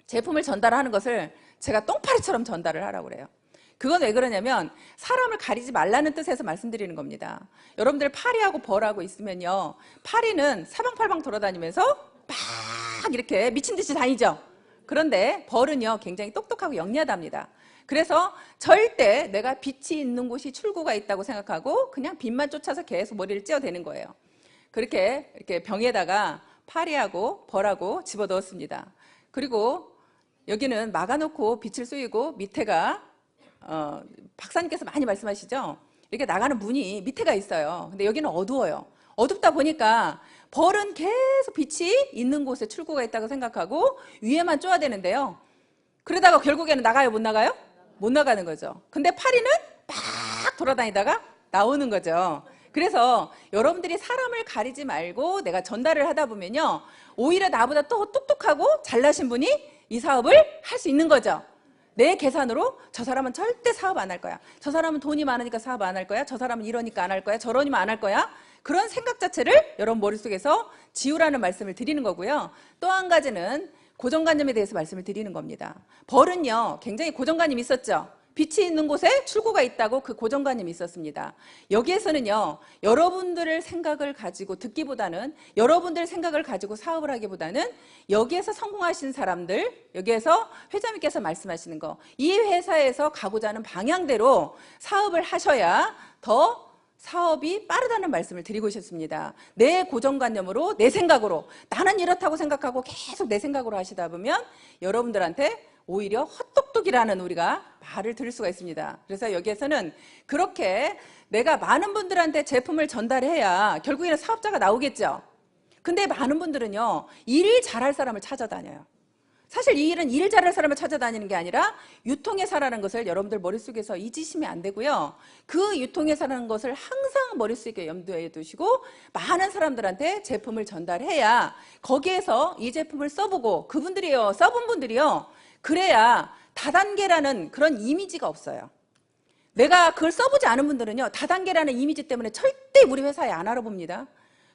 제품을 전달하는 것을 제가 똥파리처럼 전달을 하라고 그래요. 그건 왜 그러냐면 사람을 가리지 말라는 뜻에서 말씀드리는 겁니다. 여러분들 파리하고 벌하고 있으면요, 파리는 사방팔방 돌아다니면서 막 이렇게 미친 듯이 다니죠. 그런데 벌은요, 굉장히 똑똑하고 영리하답니다. 그래서 절대 내가 빛이 있는 곳이 출구가 있다고 생각하고 그냥 빛만 쫓아서 계속 머리를 찧어대는 거예요. 그렇게 이렇게 병에다가 파리하고 벌하고 집어넣었습니다. 그리고 여기는 막아놓고 빛을 쏘이고 밑에가 박사님께서 많이 말씀하시죠. 이렇게 나가는 문이 밑에가 있어요. 근데 여기는 어두워요. 어둡다 보니까 벌은 계속 빛이 있는 곳에 출구가 있다고 생각하고 위에만 쪼아야 되는데요. 그러다가 결국에는 나가요, 못 나가요? 못 나가는 거죠. 근데 파리는 막 돌아다니다가 나오는 거죠. 그래서 여러분들이 사람을 가리지 말고 내가 전달을 하다 보면요, 오히려 나보다 또 똑똑하고 잘나신 분이 이 사업을 할 수 있는 거죠. 내 계산으로 저 사람은 절대 사업 안 할 거야. 저 사람은 돈이 많으니까 사업 안 할 거야. 저 사람은 이러니까 안 할 거야. 저러니까 안 할 거야. 그런 생각 자체를 여러분 머릿속에서 지우라는 말씀을 드리는 거고요. 또 한 가지는 고정관념에 대해서 말씀을 드리는 겁니다. 벌은요, 굉장히 고정관념이 있었죠. 빛이 있는 곳에 출구가 있다고 그 고정관념이 있었습니다. 여기에서는요, 여러분들의 생각을 가지고 듣기보다는, 여러분들 생각을 가지고 사업을 하기보다는 여기에서 성공하신 사람들, 여기에서 회장님께서 말씀하시는 거, 이 회사에서 가고자 하는 방향대로 사업을 하셔야 더 사업이 빠르다는 말씀을 드리고 싶습니다. 내 고정관념으로, 내 생각으로, 나는 이렇다고 생각하고 계속 내 생각으로 하시다 보면 여러분들한테 오히려 헛똑똑이라는 우리가 말을 들을 수가 있습니다. 그래서 여기에서는 그렇게 내가 많은 분들한테 제품을 전달해야 결국에는 사업자가 나오겠죠. 근데 많은 분들은요, 일 잘할 사람을 찾아다녀요. 사실 이 일은 일 잘할 사람을 찾아다니는 게 아니라 유통회사라는 것을 여러분들 머릿속에서 잊으시면 안 되고요. 그 유통회사라는 것을 항상 머릿속에 염두에 두시고 많은 사람들한테 제품을 전달해야 거기에서 이 제품을 써보고 그분들이요, 써본 분들이요, 그래야 다단계라는 그런 이미지가 없어요. 내가 그걸 써보지 않은 분들은요, 다단계라는 이미지 때문에 절대 우리 회사에 안 알아봅니다.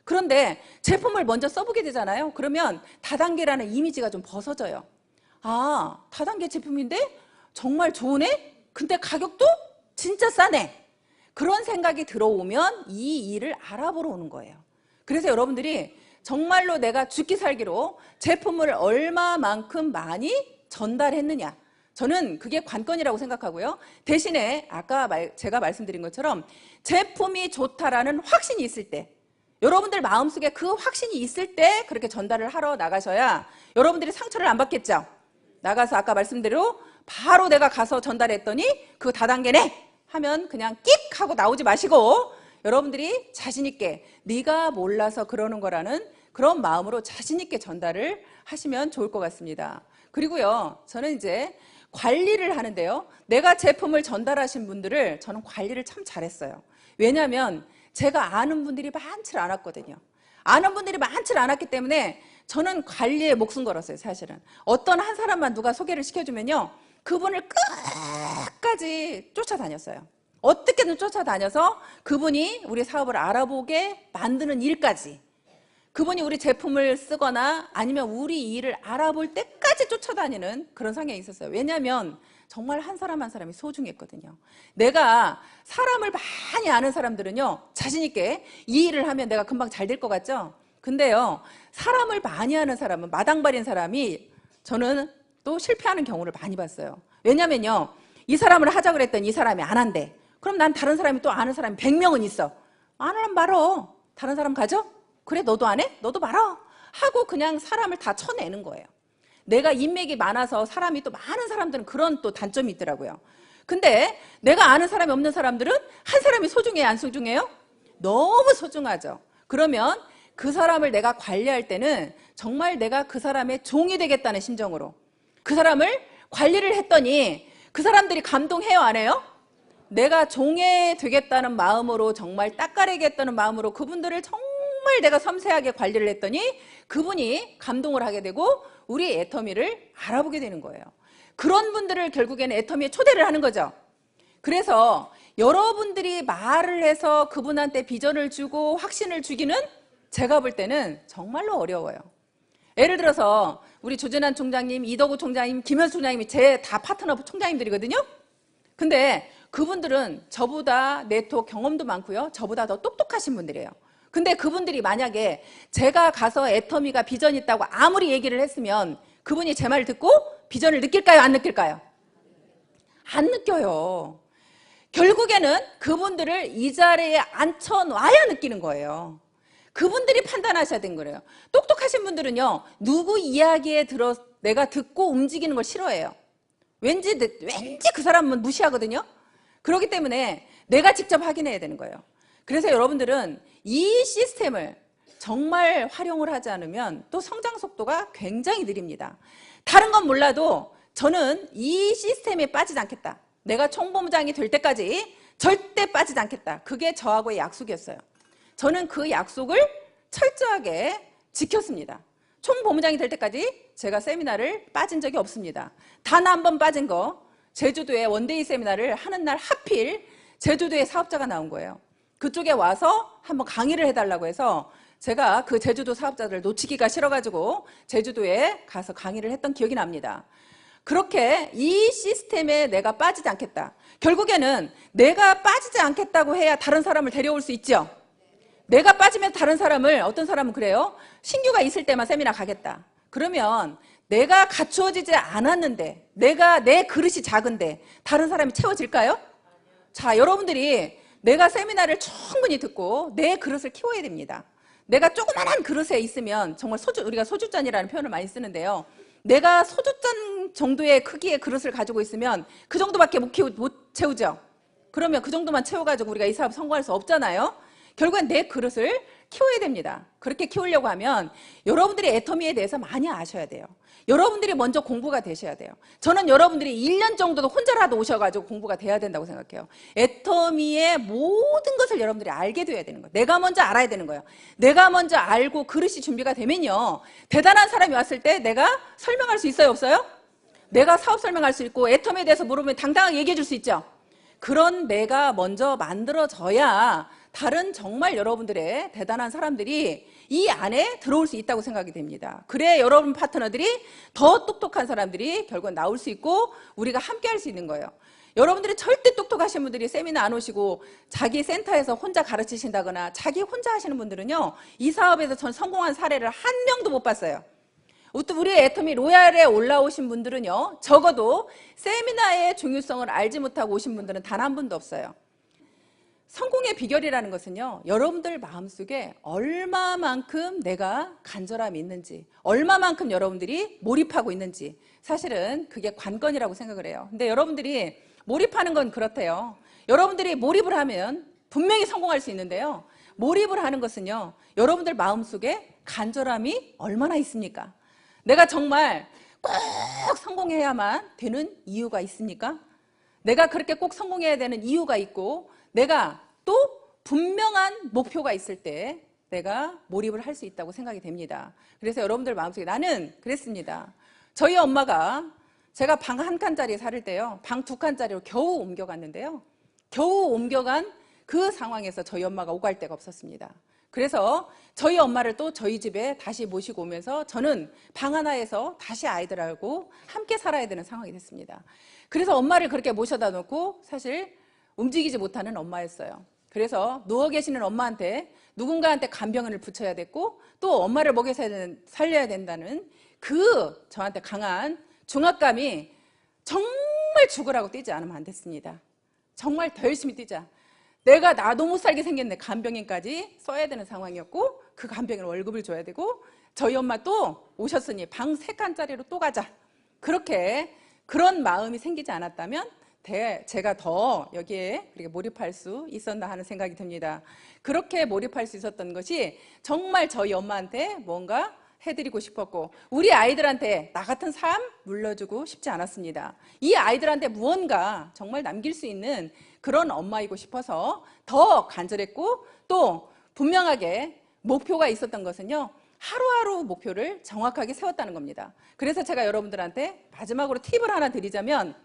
그런데 제품을 먼저 써보게 되잖아요. 그러면 다단계라는 이미지가 좀 벗어져요. 아, 다단계 제품인데 정말 좋으네? 근데 가격도 진짜 싸네. 그런 생각이 들어오면 이 일을 알아보러 오는 거예요. 그래서 여러분들이 정말로 내가 죽기 살기로 제품을 얼마만큼 많이 전달했느냐, 저는 그게 관건이라고 생각하고요. 대신에 아까 제가 말씀드린 것처럼 제품이 좋다라는 확신이 있을 때, 여러분들 마음속에 그 확신이 있을 때 그렇게 전달을 하러 나가셔야 여러분들이 상처를 안 받겠죠. 나가서 아까 말씀대로 바로 내가 가서 전달했더니 그 다단계네 하면 그냥 끽 하고 나오지 마시고 여러분들이 자신 있게 네가 몰라서 그러는 거라는 그런 마음으로 자신 있게 전달을 하시면 좋을 것 같습니다. 그리고요, 저는 이제 관리를 하는데요, 내가 제품을 전달하신 분들을 저는 관리를 참 잘했어요. 왜냐하면 제가 아는 분들이 많지 않았거든요. 아는 분들이 많지 않았기 때문에 저는 관리에 목숨 걸었어요, 사실은. 어떤 한 사람만 누가 소개를 시켜주면요, 그분을 끝까지 쫓아다녔어요. 어떻게든 쫓아다녀서 그분이 우리 사업을 알아보게 만드는 일까지, 그분이 우리 제품을 쓰거나 아니면 우리 일을 알아볼 때까지 쫓아다니는 그런 성향이 있었어요. 왜냐하면 정말 한 사람 한 사람이 소중했거든요. 내가 사람을 많이 아는 사람들은요, 자신 있게 이 일을 하면 내가 금방 잘 될 것 같죠? 근데요, 사람을 많이 아는 사람은, 마당발인 사람이 저는 또 실패하는 경우를 많이 봤어요. 왜냐면요, 이 사람을 하자 그랬더니 이 사람이 안 한대. 그럼 난 다른 사람이 또 아는 사람이 100명은 있어. 안 하면 말어. 다른 사람 가죠? 그래, 너도 안 해? 너도 말어. 하고 그냥 사람을 다 쳐내는 거예요. 내가 인맥이 많아서 사람이 또 많은 사람들은 그런 또 단점이 있더라고요. 근데 내가 아는 사람이 없는 사람들은 한 사람이 소중해요, 안 소중해요? 너무 소중하죠. 그러면 그 사람을 내가 관리할 때는 정말 내가 그 사람의 종이 되겠다는 심정으로 그 사람을 관리를 했더니 그 사람들이 감동해요, 안 해요? 내가 종이 되겠다는 마음으로, 정말 닦아내겠다는 마음으로 그분들을 정말 내가 섬세하게 관리를 했더니 그분이 감동을 하게 되고 우리 애터미를 알아보게 되는 거예요. 그런 분들을 결국에는 애터미에 초대를 하는 거죠. 그래서 여러분들이 말을 해서 그분한테 비전을 주고 확신을 주기는 제가 볼 때는 정말로 어려워요. 예를 들어서 우리 조재난 총장님, 이덕우 총장님, 김현수 총장님이 제 다 파트너 총장님들이거든요. 근데 그분들은 저보다 네트워크 경험도 많고요, 저보다 더 똑똑하신 분들이에요. 근데 그분들이 만약에 제가 가서 애터미가 비전이 있다고 아무리 얘기를 했으면 그분이 제 말을 듣고 비전을 느낄까요, 안 느낄까요? 안 느껴요. 결국에는 그분들을 이 자리에 앉혀놔야 느끼는 거예요. 그분들이 판단하셔야 되는 거예요. 똑똑하신 분들은요, 누구 이야기에 들어 내가 듣고 움직이는 걸 싫어해요. 왠지 그 사람은 무시하거든요. 그렇기 때문에 내가 직접 확인해야 되는 거예요. 그래서 여러분들은 이 시스템을 정말 활용을 하지 않으면 또 성장 속도가 굉장히 느립니다. 다른 건 몰라도 저는 이 시스템에 빠지지 않겠다. 내가 총본부장이 될 때까지 절대 빠지지 않겠다. 그게 저하고의 약속이었어요. 저는 그 약속을 철저하게 지켰습니다. 총본부장이 될 때까지 제가 세미나를 빠진 적이 없습니다. 단 한 번 빠진 거, 제주도에 원데이 세미나를 하는 날 하필 제주도에 사업자가 나온 거예요. 그쪽에 와서 한번 강의를 해달라고 해서 제가 그 제주도 사업자들을 놓치기가 싫어가지고 제주도에 가서 강의를 했던 기억이 납니다. 그렇게 이 시스템에 내가 빠지지 않겠다. 결국에는 내가 빠지지 않겠다고 해야 다른 사람을 데려올 수 있죠. 내가 빠지면 다른 사람을, 어떤 사람은 그래요. 신규가 있을 때만 세미나 가겠다. 그러면 내가 갖추어지지 않았는데, 내가 내 그릇이 작은데 다른 사람이 채워질까요? 자, 여러분들이 내가 세미나를 충분히 듣고 내 그릇을 키워야 됩니다. 내가 조그만한 그릇에 있으면 정말 우리가 소주잔이라는 표현을 많이 쓰는데요. 내가 소주잔 정도의 크기의 그릇을 가지고 있으면 그 정도밖에 못 채우죠. 그러면 그 정도만 채워가지고 우리가 이 사업 성공할 수 없잖아요. 결국엔 내 그릇을 키워야 됩니다. 그렇게 키우려고 하면 여러분들이 애터미에 대해서 많이 아셔야 돼요. 여러분들이 먼저 공부가 되셔야 돼요. 저는 여러분들이 1년 정도도 혼자라도 오셔가지고 공부가 돼야 된다고 생각해요. 애터미의 모든 것을 여러분들이 알게 돼야 되는 거예요. 내가 먼저 알아야 되는 거예요. 내가 먼저 알고 그릇이 준비가 되면요, 대단한 사람이 왔을 때 내가 설명할 수 있어요, 없어요? 내가 사업 설명할 수 있고 애터미에 대해서 물어보면 당당하게 얘기해 줄 수 있죠. 그런 내가 먼저 만들어져야 다른 정말 여러분들의 대단한 사람들이 이 안에 들어올 수 있다고 생각이 됩니다. 그래 여러분 파트너들이 더 똑똑한 사람들이 결국은 나올 수 있고 우리가 함께 할 수 있는 거예요. 여러분들이 절대 똑똑하신 분들이 세미나 안 오시고 자기 센터에서 혼자 가르치신다거나 자기 혼자 하시는 분들은요, 이 사업에서 전 성공한 사례를 한 명도 못 봤어요. 우리 애터미 로얄에 올라오신 분들은요, 적어도 세미나의 중요성을 알지 못하고 오신 분들은 단 한 분도 없어요. 성공의 비결이라는 것은요, 여러분들 마음속에 얼마만큼 내가 간절함이 있는지, 얼마만큼 여러분들이 몰입하고 있는지, 사실은 그게 관건이라고 생각을 해요. 근데 여러분들이 몰입하는 건 그렇대요. 여러분들이 몰입을 하면 분명히 성공할 수 있는데요, 몰입을 하는 것은요, 여러분들 마음속에 간절함이 얼마나 있습니까? 내가 정말 꼭 성공해야만 되는 이유가 있습니까? 내가 그렇게 꼭 성공해야 되는 이유가 있고, 내가 또 분명한 목표가 있을 때 내가 몰입을 할 수 있다고 생각이 됩니다. 그래서 여러분들 마음속에 나는 그랬습니다. 저희 엄마가 제가 방 한 칸짜리 살 때요, 방 두 칸짜리로 겨우 옮겨갔는데요. 겨우 옮겨간 그 상황에서 저희 엄마가 오갈 데가 없었습니다. 그래서 저희 엄마를 또 저희 집에 다시 모시고 오면서 저는 방 하나에서 다시 아이들하고 함께 살아야 되는 상황이 됐습니다. 그래서 엄마를 그렇게 모셔다 놓고 사실 움직이지 못하는 엄마였어요. 그래서 누워 계시는 엄마한테 누군가한테 간병을 붙여야 됐고 또 엄마를 먹여 살려야 된다는 그 저한테 강한 중압감이 정말 죽으라고 뛰지 않으면 안 됐습니다. 정말 더 열심히 뛰자. 내가 나도 못 살게 생겼네. 간병인까지 써야 되는 상황이었고 그 간병인 월급을 줘야 되고 저희 엄마 또 오셨으니 방 3칸짜리로 또 가자. 그렇게 그런 마음이 생기지 않았다면 제가 더 여기에 그렇게 몰입할 수 있었나 하는 생각이 듭니다. 그렇게 몰입할 수 있었던 것이 정말 저희 엄마한테 뭔가 해드리고 싶었고 우리 아이들한테 나 같은 삶 물려주고 싶지 않았습니다. 이 아이들한테 무언가 정말 남길 수 있는 그런 엄마이고 싶어서 더 간절했고 또 분명하게 목표가 있었던 것은요, 하루하루 목표를 정확하게 세웠다는 겁니다. 그래서 제가 여러분들한테 마지막으로 팁을 하나 드리자면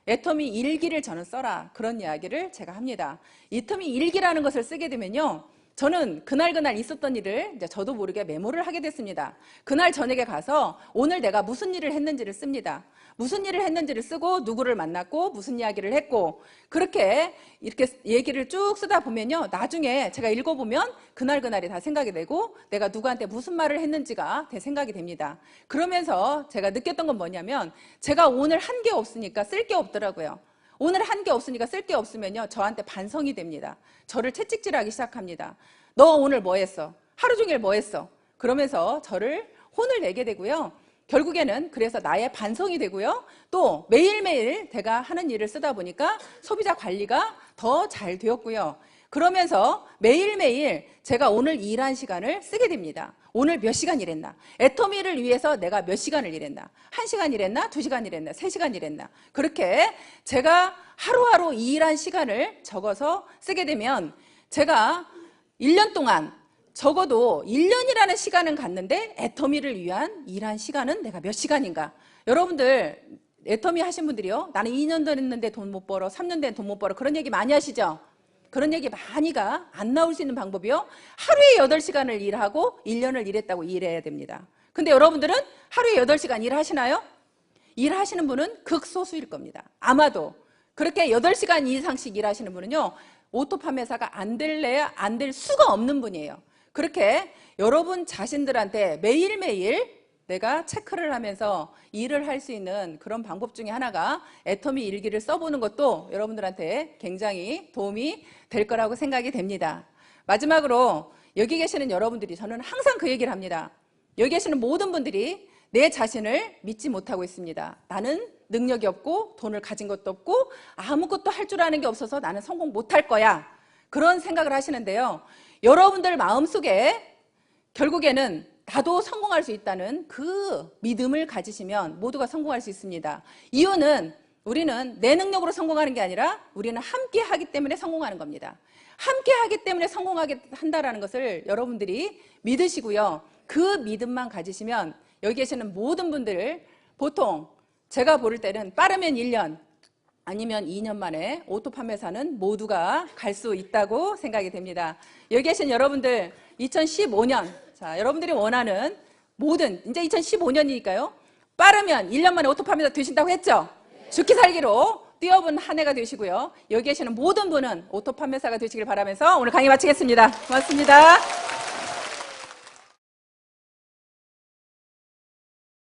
애터미 일기를 저는 써라, 그런 이야기를 제가 합니다. 애터미 일기라는 것을 쓰게 되면요, 저는 그날 있었던 일을 이제 저도 모르게 메모를 하게 됐습니다. 그날 저녁에 가서 오늘 내가 무슨 일을 했는지를 씁니다. 무슨 일을 했는지를 쓰고 누구를 만났고 무슨 이야기를 했고 그렇게 이렇게 얘기를 쭉 쓰다 보면요, 나중에 제가 읽어보면 그날이 다 생각이 되고 내가 누구한테 무슨 말을 했는지가 생각이 됩니다. 그러면서 제가 느꼈던 건 뭐냐면 제가 오늘 한 게 없으니까 쓸 게 없더라고요. 오늘 한 게 없으니까 쓸 게 없으면요, 저한테 반성이 됩니다. 저를 채찍질하기 시작합니다. 너 오늘 뭐 했어? 하루 종일 뭐 했어? 그러면서 저를 혼을 내게 되고요. 결국에는 그래서 나의 반성이 되고요. 또 매일매일 제가 하는 일을 쓰다 보니까 소비자 관리가 더 잘 되었고요. 그러면서 매일매일 제가 오늘 일한 시간을 쓰게 됩니다. 오늘 몇 시간 일했나? 애터미를 위해서 내가 몇 시간을 일했나? 1시간 일했나? 2시간 일했나? 3시간 일했나? 그렇게 제가 하루하루 이 일한 시간을 적어서 쓰게 되면 제가 1년 동안 적어도 1년이라는 시간은 갔는데 애터미를 위한 일한 시간은 내가 몇 시간인가? 여러분들 애터미 하신 분들이요, 나는 2년 됐는데 돈 못 벌어, 3년 된 돈 못 벌어, 그런 얘기 많이 하시죠? 그런 얘기 많이가 안 나올 수 있는 방법이요, 하루에 8시간을 일하고 1년을 일했다고 일해야 됩니다. 근데 여러분들은 하루에 8시간 일하시나요? 일하시는 분은 극소수일 겁니다. 아마도 그렇게 8시간 이상씩 일하시는 분은요, 오토 판매사가 안 될래야 안 될 수가 없는 분이에요. 그렇게 여러분 자신들한테 매일매일 내가 체크를 하면서 일을 할 수 있는 그런 방법 중에 하나가 애터미 일기를 써보는 것도 여러분들한테 굉장히 도움이 될 거라고 생각이 됩니다. 마지막으로 여기 계시는 여러분들이, 저는 항상 그 얘기를 합니다. 여기 계시는 모든 분들이 내 자신을 믿지 못하고 있습니다. 나는 능력이 없고 돈을 가진 것도 없고 아무것도 할 줄 아는 게 없어서 나는 성공 못할 거야, 그런 생각을 하시는데요, 여러분들 마음속에 결국에는 나도 성공할 수 있다는 그 믿음을 가지시면 모두가 성공할 수 있습니다. 이유는 우리는 내 능력으로 성공하는 게 아니라 우리는 함께 하기 때문에 성공하는 겁니다. 함께 하기 때문에 성공하게 한다는 것을 여러분들이 믿으시고요, 그 믿음만 가지시면 여기 계시는 모든 분들, 보통 제가 볼 때는 빠르면 1년 아니면 2년 만에 오토 판매사는 모두가 갈 수 있다고 생각이 됩니다. 여기 계신 여러분들 2015년, 자, 여러분들이 원하는 모든, 이제 2015년이니까요, 빠르면 1년 만에 오토 판매사 되신다고 했죠? 죽기 살기로 뛰어본 한 해가 되시고요, 여기 계시는 모든 분은 오토 판매사가 되시길 바라면서 오늘 강의 마치겠습니다. 고맙습니다.